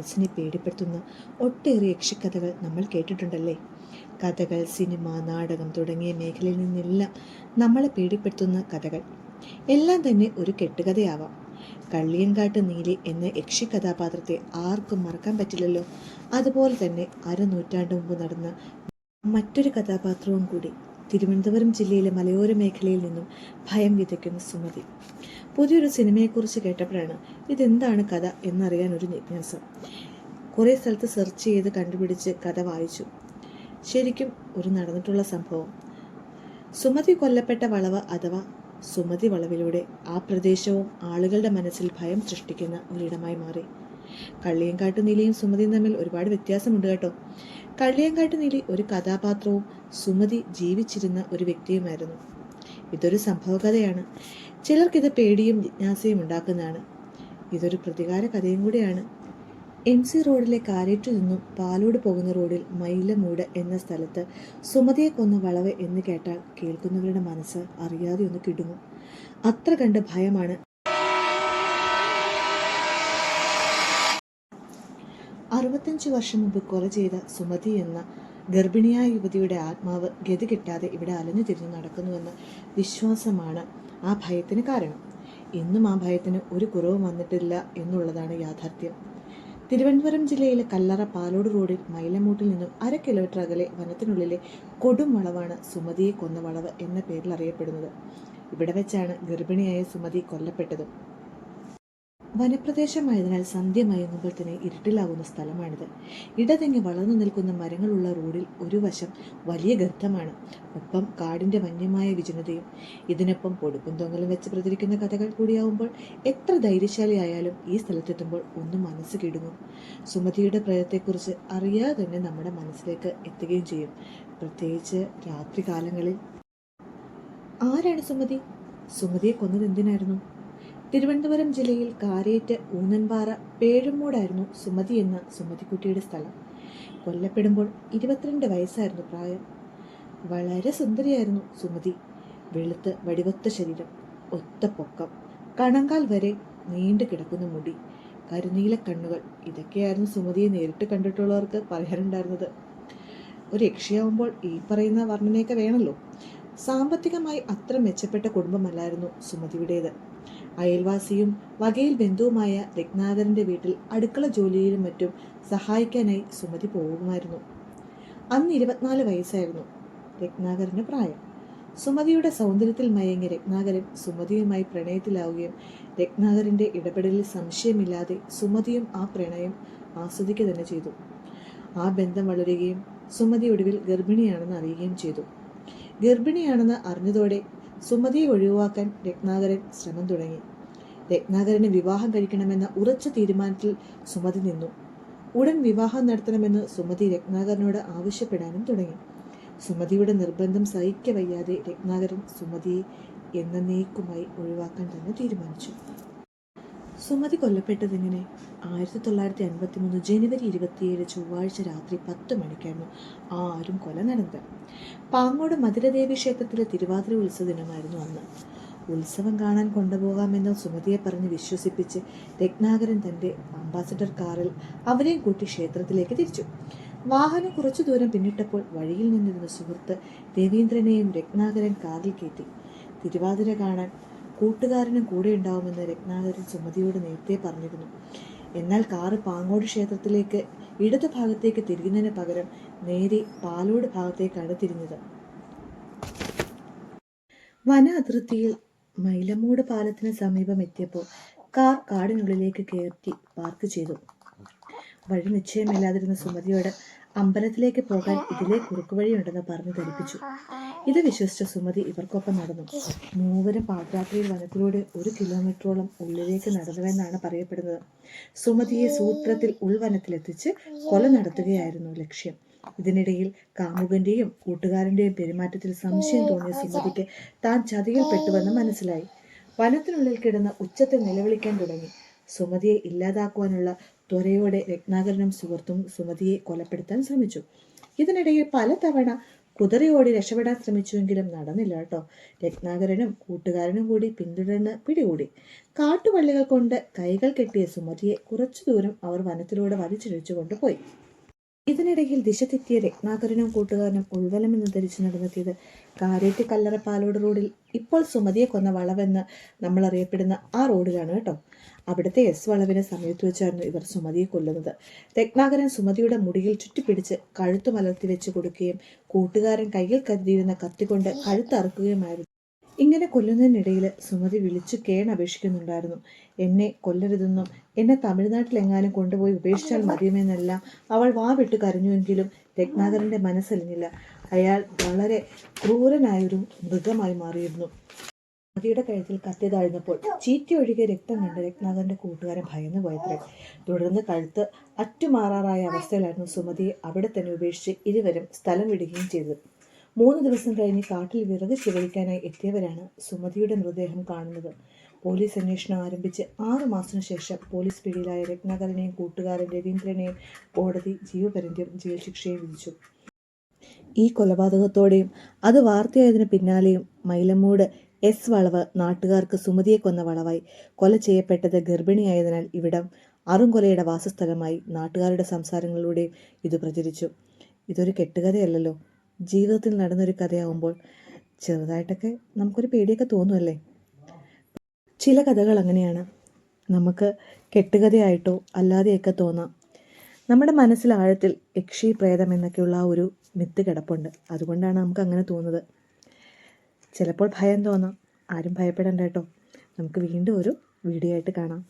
മനസ്സിനെ പേടിപ്പെടുത്തുന്ന ഒട്ടേറെ യക്ഷിക്കഥകൾ നമ്മൾ കേട്ടിട്ടുണ്ടല്ലേ. കഥകൾ, സിനിമ, നാടകം തുടങ്ങിയ മേഖലയിൽ നിന്നെല്ലാം നമ്മളെ പേടിപ്പെടുത്തുന്ന കഥകൾ എല്ലാം തന്നെ ഒരു കെട്ടുകഥയാവാം. കള്ളിയൻകാട്ട് നീലി എന്ന യക്ഷി കഥാപാത്രത്തെ ആർക്കും മറക്കാൻ പറ്റില്ലല്ലോ. അതുപോലെ തന്നെ അരനൂറ്റാണ്ട് മുമ്പ് നടന്ന മറ്റൊരു കഥാപാത്രവും കൂടി. തിരുവനന്തപുരം ജില്ലയിലെ മലയോര മേഖലയിൽ നിന്നും ഭയം വിതയ്ക്കുന്ന സുമതി. പുതിയൊരു സിനിമയെക്കുറിച്ച് കേട്ടപ്പോഴാണ് ഇതെന്താണ് കഥ എന്നറിയാൻ ഒരു ജിജ്ഞാസ. കുറേ സ്ഥലത്ത് സെർച്ച് ചെയ്ത് കണ്ടുപിടിച്ച് കഥ വായിച്ചു. ശരിക്കും ഒരു നടന്നിട്ടുള്ള സംഭവം. സുമതി കൊല്ലപ്പെട്ട വളവ് അഥവാ സുമതി വളവിലൂടെ ആ പ്രദേശവും ആളുകളുടെ മനസ്സിൽ ഭയം സൃഷ്ടിക്കുന്ന ഒരിടമായി മാറി. കള്ളിയൻകാട്ട് നീലിയും സുമതിയും തമ്മിൽ ഒരുപാട് വ്യത്യാസമുണ്ട് കേട്ടോ. കള്ളിയൻകാട്ട് നീലി ഒരു കഥാപാത്രവും സുമതി ജീവിച്ചിരുന്ന ഒരു വ്യക്തിയുമായിരുന്നു. ഇതൊരു സംഭവകഥയാണ്. ചിലർക്കിത് പേടിയും ജിജ്ഞാസയും ഉണ്ടാക്കുന്നതാണ്. ഇതൊരു പ്രതികാര കഥയും കൂടിയാണ്. MC റോഡിലെ കാരേറ്റു നിന്നും പാലോട് പോകുന്ന റോഡിൽ മൈലമൂട് എന്ന സ്ഥലത്ത് സുമതിയെ കൊന്ന വളവ് എന്ന് കേട്ടാൽ കേൾക്കുന്നവരുടെ മനസ്സ് അറിയാതെ ഒന്ന് കിടുങ്ങും. അത്ര കണ്ട് ഭയമാണ്. 65 വർഷം മുമ്പ് കൊല ചെയ്ത സുമതി എന്ന ഗർഭിണിയായ യുവതിയുടെ ആത്മാവ് ഗതി കിട്ടാതെ ഇവിടെ അലഞ്ഞു തിരിഞ്ഞു നടക്കുന്നുവെന്ന വിശ്വാസമാണ് ആ ഭയത്തിന് കാരണം. ഇന്നും ആ ഭയത്തിന് ഒരു കുറവും വന്നിട്ടില്ല എന്നുള്ളതാണ് യാഥാർത്ഥ്യം. തിരുവനന്തപുരം ജില്ലയിലെ കല്ലറ പാലോട് റോഡിൽ മൈലമൂട്ടിൽ നിന്നും 1/2 കിലോമീറ്റർ അകലെ വനത്തിനുള്ളിലെ കൊടും വളവാണ് സുമതിയെ കൊന്ന വളവ് എന്ന പേരിൽ അറിയപ്പെടുന്നത്. ഇവിടെ വെച്ചാണ് ഗർഭിണിയായ സുമതി കൊല്ലപ്പെട്ടത്. വനപ്രദേശമായതിനാൽ സന്ധ്യ മയങ്ങുമ്പോൾ തന്നെ ഇരുട്ടിലാകുന്ന സ്ഥലമാണിത്. ഇടതെങ്ങി വളർന്നു നിൽക്കുന്ന മരങ്ങളുള്ള റോഡിൽ ഒരു വശം വലിയ ഗർത്തമാണ്. ഒപ്പം കാടിന്റെ വന്യമായ വിജനതയും. ഇതിനൊപ്പം പൊടുക്കും തൊങ്ങലും വെച്ച് പ്രചരിക്കുന്ന കഥകൾ കൂടിയാവുമ്പോൾ എത്ര ധൈര്യശാലിയായാലും ഈ സ്ഥലത്തെത്തുമ്പോൾ ഒന്ന് മനസ്സ് കിടുങ്ങും. സുമതിയുടെ പ്രയത്നത്തെക്കുറിച്ച് അറിയാതെ തന്നെ നമ്മുടെ മനസ്സിലേക്ക് എത്തുകയും ചെയ്യും, പ്രത്യേകിച്ച് രാത്രി കാലങ്ങളിൽ. ആരാണ് സുമതി? സുമതിയെ കൊന്നത് എന്തിനായിരുന്നു? തിരുവനന്തപുരം ജില്ലയിൽ കാരേറ്റ് ഊന്നൻപാറ പേഴുമൂടായിരുന്നു സുമതി എന്ന സുമതിക്കുട്ടിയുടെ സ്ഥലം. കൊല്ലപ്പെടുമ്പോൾ 22 വയസ്സായിരുന്നു പ്രായം. വളരെ സുന്ദരിയായിരുന്നു സുമതി. വെളുത്ത് വടിവൊത്ത ശരീരം, ഒത്ത പൊക്കം, കണങ്കാൽ വരെ നീണ്ടു കിടക്കുന്ന മുടി, കരുനീല കണ്ണുകൾ. ഇതൊക്കെയായിരുന്നു സുമതിയെ നേരിട്ട് കണ്ടിട്ടുള്ളവർക്ക് പറയാനുണ്ടായിരുന്നത്. ഒരു യക്ഷിയാവുമ്പോൾ ഈ പറയുന്ന വർണ്ണനയൊക്കെ വേണമല്ലോ. സാമ്പത്തികമായി അത്ര മെച്ചപ്പെട്ട കുടുംബമല്ലായിരുന്നു സുമതിയുടേത്. അയൽവാസിയും വകയിൽ ബന്ധുവുമായ രത്നാകരന്റെ വീട്ടിൽ അടുക്കള ജോലിയിലും മറ്റും സഹായിക്കാനായി സുമതി പോകുമായിരുന്നു. അന്ന് 24 വയസ്സായിരുന്നു രത്നാകരന്റെ പ്രായം. സുമതിയുടെ സൗന്ദര്യത്തിൽ മയങ്ങിയ രത്നാകരൻ സുമതിയുമായി പ്രണയത്തിലാവുകയും രത്നാകരന്റെ ഇടപെടലിൽ സംശയമില്ലാതെ സുമതിയും ആ പ്രണയം ആസ്വദിക്കുക തന്നെ ചെയ്തു. ആ ബന്ധം വളരുകയും സുമതി ഒടുവിൽ ഗർഭിണിയാണെന്ന് അറിയുകയും ചെയ്തു. ഗർഭിണിയാണെന്ന് അറിഞ്ഞതോടെ സുമതിയെ ഒഴിവാക്കാൻ രത്നാകരൻ ശ്രമം തുടങ്ങി. രത്നാകരന് വിവാഹം കഴിക്കണമെന്ന ഉറച്ച തീരുമാനത്തിൽ സുമതി നിന്നു. ഉടൻ വിവാഹം നടത്തണമെന്ന് സുമതി രത്നാകരനോട് ആവശ്യപ്പെടാനും തുടങ്ങി. സുമതിയുടെ നിർബന്ധം സഹിക്കവയ്യാതെ രത്നാകരൻ സുമതിയെ എന്നേക്കുമായി ഒഴിവാക്കാൻ തന്നെ തീരുമാനിച്ചു. സുമതി കൊല്ലപ്പെട്ടതെങ്ങനെ? 1953 ജനുവരി 27 ചൊവ്വാഴ്ച രാത്രി 10 മണിക്കായിരുന്നു ആരും കൊല നടന്നത്. പാങ്ങോട് മധുരദേവി ക്ഷേത്രത്തിലെ തിരുവാതിര ഉത്സവ ദിനമായിരുന്നു അന്ന്. ഉത്സവം കാണാൻ കൊണ്ടുപോകാമെന്ന് സുമതിയെ പറഞ്ഞ് വിശ്വസിപ്പിച്ച് രത്നാകരൻ തന്റെ അംബാസഡർ കാറിൽ അവരെയും കൂട്ടി ക്ഷേത്രത്തിലേക്ക് തിരിച്ചു. വാഹനം കുറച്ചു ദൂരം പിന്നിട്ടപ്പോൾ വഴിയിൽ നിന്നിരുന്ന സുഹൃത്ത് രവീന്ദ്രനെയും രത്നാകരൻ കാറിൽ കയറ്റി. തിരുവാതിര കാണാൻ കൂട്ടുകാരനും കൂടെ ഉണ്ടാവുമെന്ന് രത്നാകരൻ സുമതിയോട് നേരത്തെ പറഞ്ഞിരുന്നു. എന്നാൽ കാറ് പാങ്ങോട് ക്ഷേത്രത്തിലേക്ക് ഇടതു ഭാഗത്തേക്ക് തിരിയുന്നതിന് പകരം നേരെ പാലോട് ഭാഗത്തേക്കാണ് തിരിഞ്ഞത്. വന അതിർത്തിയിൽ മൈലമൂട് പാലത്തിന് സമീപം എത്തിയപ്പോൾ കാർ കാടിനുള്ളിലേക്ക് കയറ്റി പാർക്ക് ചെയ്തു. വഴി നിശ്ചയമില്ലാതിരുന്ന സുമതിയോട് അമ്പലത്തിലേക്ക് പോകാൻ ഇതിലെ കുറുക്കുവഴിയുണ്ടെന്ന് പറഞ്ഞു ധരിപ്പിച്ചു. ഇത് വിശ്വസിച്ച സുമതി ഇവർക്കൊപ്പം നടന്നു. മൂവരും പാതിരാത്രിയിൽ വനത്തിലൂടെ 1 കിലോമീറ്ററോളം ഉള്ളിലേക്ക് നടന്നുവെന്നാണ് പറയപ്പെടുന്നത്. സുമതിയെ സൂത്രത്തിൽ ഉൾവനത്തിലെത്തിച്ച് കൊല നടത്തുകയായിരുന്നു ലക്ഷ്യം. ഇതിനിടയിൽ കാമുകന്റെയും കൂട്ടുകാരന്റെയും പെരുമാറ്റത്തിൽ സംശയം തോന്നിയ സുമതിക്ക് താൻ ചതിയിൽപ്പെട്ടുവെന്ന് മനസ്സിലായി. വനത്തിനുള്ളിൽ കിടന്ന് ഉച്ചത്തിൽ നിലവിളിക്കാൻ തുടങ്ങി. സുമതിയെ ഇല്ലാതാക്കുവാനുള്ള ത്വരയോടെ രത്നാകരനും സുഹൃത്തും സുമതിയെ കൊലപ്പെടുത്താൻ ശ്രമിച്ചു. ഇതിനിടയിൽ പലതവണ കുതിരയോടി രക്ഷപ്പെടാൻ ശ്രമിച്ചുവെങ്കിലും നടന്നില്ല കേട്ടോ. രത്നാകരനും കൂട്ടുകാരനും കൂടി പിന്തുടർന്ന് പിടികൂടി. കാട്ടുവള്ളികൾ കൊണ്ട് കൈകൾ കെട്ടിയ സുമതിയെ കുറച്ചു ദൂരം അവർ വനത്തിലൂടെ വലിച്ചിഴച്ചു കൊണ്ടുപോയി. ഇതിനിടയിൽ ദിശ തെറ്റിയ രത്നാകരനും കൂട്ടുകാരനും ഉൾവലമെന്ന് ധരിച്ചു നടന്നെത്തിയത് കാരേറ്റി കല്ലറപ്പാലോട് റോഡിൽ, ഇപ്പോൾ സുമതിയെ കൊന്ന വളവെന്ന് നമ്മൾ അറിയപ്പെടുന്ന ആ റോഡിലാണ് കേട്ടോ. അവിടുത്തെ എസ് വളവിന് സമയത്ത് വെച്ചായിരുന്നു ഇവർ സുമതിയെ കൊല്ലുന്നത്. രത്നാകരൻ സുമതിയുടെ മുടിയിൽ ചുറ്റിപ്പിടിച്ച് കഴുത്തു മലർത്തി വെച്ച് കൊടുക്കുകയും കൂട്ടുകാരൻ കയ്യിൽ കരുതിയിരുന്ന കത്തിക്കൊണ്ട് കഴുത്തറുക്കുകയുമായിരുന്നു. ഇങ്ങനെ കൊല്ലുന്നതിനിടയിൽ സുമതി വിളിച്ചു കേണപേക്ഷിക്കുന്നുണ്ടായിരുന്നു. എന്നെ കൊല്ലരുതെന്നും എന്നെ തമിഴ്നാട്ടിലെങ്ങാനും കൊണ്ടുപോയി ഉപേക്ഷിച്ചാൽ മതിയുമെന്നെല്ലാം അവൾ വാവിട്ട് കരഞ്ഞുവെങ്കിലും രത്നാകരന്റെ മനസ്സലിഞ്ഞില്ല. അയാൾ വളരെ ക്രൂരനായൊരു മൃഗമായി മാറിയിരുന്നു. സുമതിയുടെ കഴുത്തിൽ കത്തി താഴ്ന്നപ്പോൾ ചീറ്റി ഒഴുകിയ രക്തം കണ്ട് രത്നാകരന്റെ കൂട്ടുകാരൻ ഭയന്നു പോയത്രേ. തുടർന്ന് കഴുത്ത് അറ്റുമാറാറായ അവസ്ഥയിലായിരുന്നു സുമതിയെ അവിടെ തന്നെ ഉപേക്ഷിച്ച് ഇരുവരും സ്ഥലം വിടുകയും ചെയ്തത്. 3 ദിവസം കഴിഞ്ഞ് കാട്ടിൽ വിറക് ശേഖരിക്കാനായി എത്തിയവരാണ് സുമതിയുടെ മൃതദേഹം കാണുന്നത്. പോലീസ് അന്വേഷണം ആരംഭിച്ച് 6 മാസത്തിനു ശേഷം പോലീസ് പിടിയിലായ രത്നാകരനെയും കൂട്ടുകാരൻ രവീന്ദ്രനെയും കോടതി ജീവപര്യന്തം ജയിൽ ശിക്ഷയും വിധിച്ചു. ഈ കൊലപാതകത്തോടെയും അത് വാർത്തയായതിനു പിന്നാലെയും മൈലമ്മൂട് എസ് വളവ് നാട്ടുകാർക്ക് സുമതിയെ കൊന്ന വളവായി. കൊല ചെയ്യപ്പെട്ടത് ഗർഭിണിയായതിനാൽ ഇവിടം അറുംകൊലയുടെ വാസസ്ഥലമായി. നാട്ടുകാരുടെ സംസാരങ്ങളിലൂടെയും ഇത് പ്രചരിച്ചു. ഇതൊരു കെട്ടുകഥയല്ലല്ലോ, ജീവിതത്തിൽ നടന്നൊരു കഥയാവുമ്പോൾ ചെറുതായിട്ടൊക്കെ നമുക്കൊരു പേടിയൊക്കെ തോന്നുമല്ലേ. ചില കഥകൾ അങ്ങനെയാണ്, നമുക്ക് കെട്ടുകഥയായിട്ടോ അല്ലാതെയൊക്കെ തോന്നാം. നമ്മുടെ മനസ്സിൽ ആഴത്തിൽ യക്ഷി പ്രേതം എന്നൊക്കെയുള്ള ആ ഒരു മിത്ത് കിടപ്പുണ്ട്. അതുകൊണ്ടാണ് നമുക്ക് അങ്ങനെ തോന്നുന്നത്. ചിലപ്പോൾ ഭയം തോന്നാം. ആരും ഭയപ്പെടേണ്ട കേട്ടോ. നമുക്ക് വീണ്ടും ഒരു വീഡിയോ ആയിട്ട് കാണാം.